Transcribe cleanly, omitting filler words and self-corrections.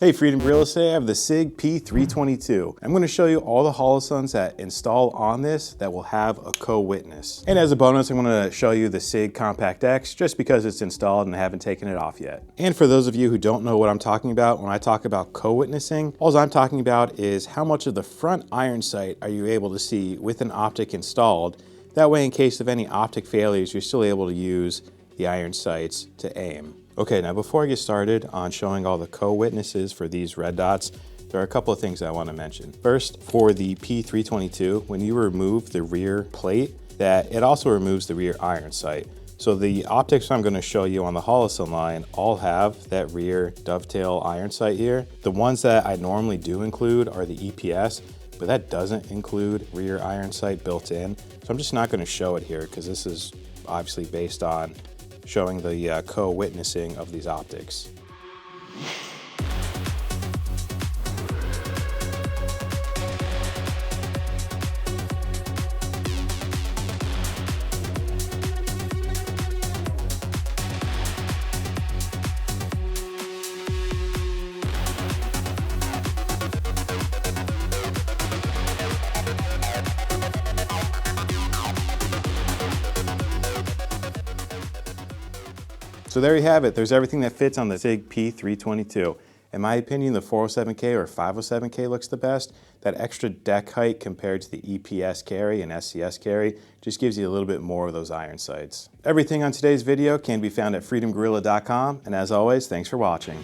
Hey Freedom Gorillas, today I have the Sig P322. I'm going to show you all the Holosuns that install on this that will have a co-witness. And as a bonus, I'm going to show you the Sig Compact X just because it's installed and I haven't taken it off yet. And for those of you who don't know what I'm talking about, when I talk about co-witnessing, all I'm talking about is how much of the front iron sight are you able to see with an optic installed. That way, in case of any optic failures, you're still able to use the iron sights to aim. Okay, now before I get started on showing all the co-witnesses for these red dots, there are a couple of things I want to mention. First, for the P322, when you remove the rear plate, that it also removes the rear iron sight. So the optics I'm going to show you on the Holosun line all have that rear dovetail iron sight here. The ones that I normally do include are the EPS, but that doesn't include rear iron sight built in. So I'm just not going to show it here because this is obviously based on showing the co-witnessing of these optics. So there you have it. There's everything that fits on the Sig P322. In my opinion, the 407K or 507K looks the best. That extra deck height compared to the EPS Carry and SCS Carry just gives you a little bit more of those iron sights. Everything on today's video can be found at freedomgorilla.com, and as always, thanks for watching.